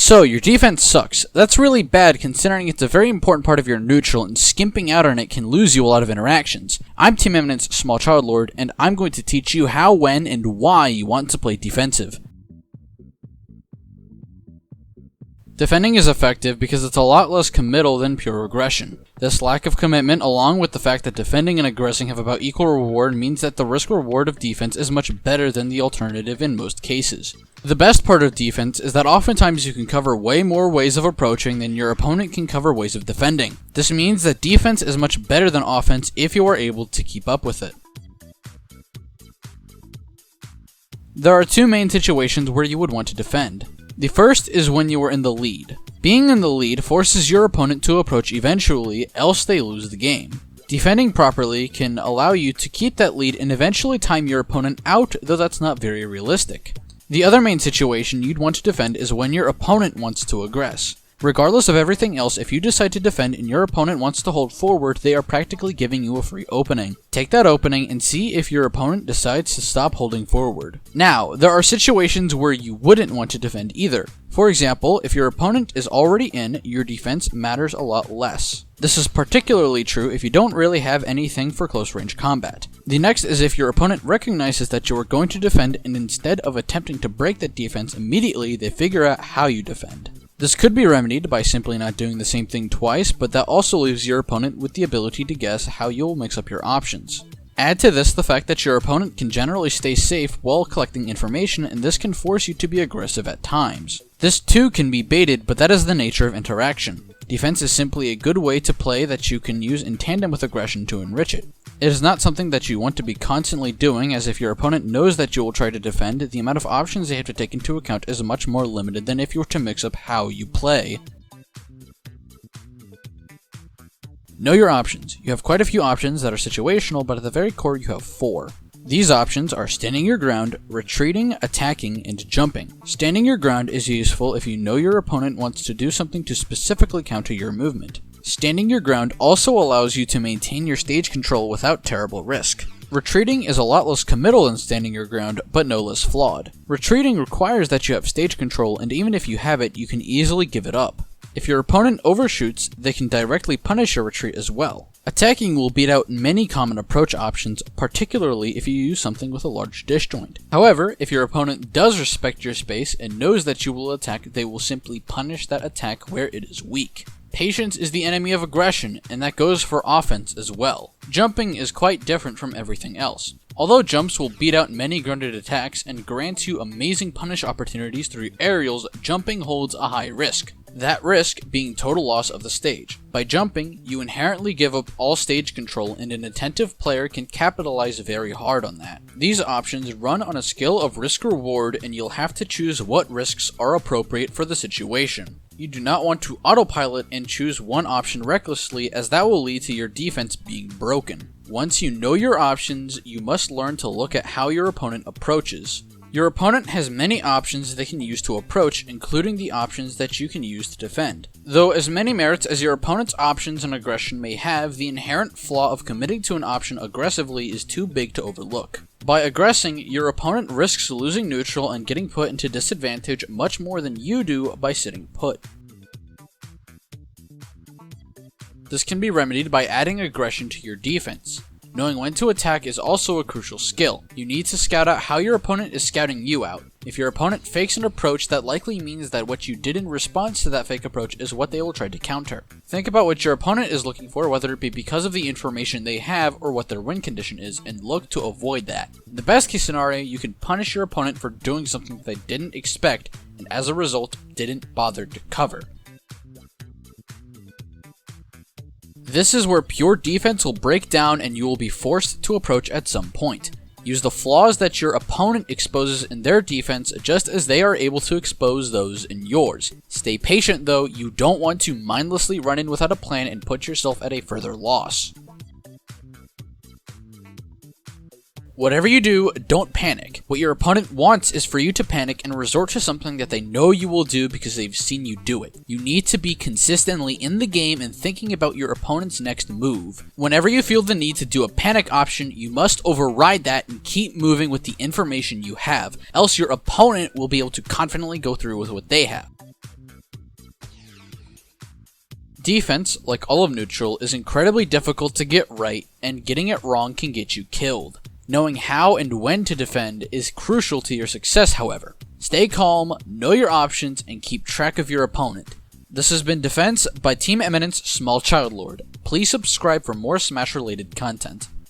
So, your defense sucks. That's really bad considering it's a very important part of your neutral, and skimping out on it can lose you a lot of interactions. I'm Team Eminence Small Child Lord, and I'm going to teach you how, when, and why you want to play defensive. Defending is effective because it's a lot less committal than pure aggression. This lack of commitment, along with the fact that defending and aggressing have about equal reward, means that the risk-reward of defense is much better than the alternative in most cases. The best part of defense is that oftentimes you can cover way more ways of approaching than your opponent can cover ways of defending. This means that defense is much better than offense if you are able to keep up with it. There are two main situations where you would want to defend. The first is when you are in the lead. Being in the lead forces your opponent to approach eventually, else they lose the game. Defending properly can allow you to keep that lead and eventually time your opponent out, though that's not very realistic. The other main situation you'd want to defend is when your opponent wants to aggress. Regardless of everything else, if you decide to defend and your opponent wants to hold forward, they are practically giving you a free opening. Take that opening and see if your opponent decides to stop holding forward. Now, there are situations where you wouldn't want to defend either. For example, if your opponent is already in, your defense matters a lot less. This is particularly true if you don't really have anything for close range combat. The next is if your opponent recognizes that you are going to defend, and instead of attempting to break that defense immediately, they figure out how you defend. This could be remedied by simply not doing the same thing twice, but that also leaves your opponent with the ability to guess how you will mix up your options. Add to this the fact that your opponent can generally stay safe while collecting information, and this can force you to be aggressive at times. This too can be baited, but that is the nature of interaction. Defense is simply a good way to play that you can use in tandem with aggression to enrich it. It is not something that you want to be constantly doing, as if your opponent knows that you will try to defend, the amount of options they have to take into account is much more limited than if you were to mix up how you play. Know your options. You have quite a few options that are situational, but at the very core you have 4. These options are standing your ground, retreating, attacking, and jumping. Standing your ground is useful if you know your opponent wants to do something to specifically counter your movement. Standing your ground also allows you to maintain your stage control without terrible risk. Retreating is a lot less committal than standing your ground, but no less flawed. Retreating requires that you have stage control, and even if you have it, you can easily give it up. If your opponent overshoots, they can directly punish your retreat as well. Attacking will beat out many common approach options, particularly if you use something with a large disjoint. However, if your opponent does respect your space and knows that you will attack, they will simply punish that attack where it is weak. Patience is the enemy of aggression, and that goes for offense as well. Jumping is quite different from everything else. Although jumps will beat out many grounded attacks and grants you amazing punish opportunities through aerials, jumping holds a high risk. That risk being total loss of the stage. By jumping, you inherently give up all stage control, and an attentive player can capitalize very hard on that. These options run on a scale of risk-reward, and you'll have to choose what risks are appropriate for the situation. You do not want to autopilot and choose one option recklessly, as that will lead to your defense being broken. Once you know your options, you must learn to look at how your opponent approaches. Your opponent has many options they can use to approach, including the options that you can use to defend. Though as many merits as your opponent's options and aggression may have, the inherent flaw of committing to an option aggressively is too big to overlook. By aggressing, your opponent risks losing neutral and getting put into disadvantage much more than you do by sitting put. This can be remedied by adding aggression to your defense. Knowing when to attack is also a crucial skill. You need to scout out how your opponent is scouting you out. If your opponent fakes an approach, that likely means that what you did in response to that fake approach is what they will try to counter. Think about what your opponent is looking for, whether it be because of the information they have or what their win condition is, and look to avoid that. In the best case scenario, you can punish your opponent for doing something they didn't expect, and as a result, didn't bother to cover. This is where pure defense will break down and you will be forced to approach at some point. Use the flaws that your opponent exposes in their defense just as they are able to expose those in yours. Stay patient though, you don't want to mindlessly run in without a plan and put yourself at a further loss. Whatever you do, don't panic. What your opponent wants is for you to panic and resort to something that they know you will do because they've seen you do it. You need to be consistently in the game and thinking about your opponent's next move. Whenever you feel the need to do a panic option, you must override that and keep moving with the information you have, else your opponent will be able to confidently go through with what they have. Defense, like all of neutral, is incredibly difficult to get right, and getting it wrong can get you killed. Knowing how and when to defend is crucial to your success, however. Stay calm, know your options, and keep track of your opponent. This has been Defense by Team Eminence Small Child Lord. Please subscribe for more Smash related content.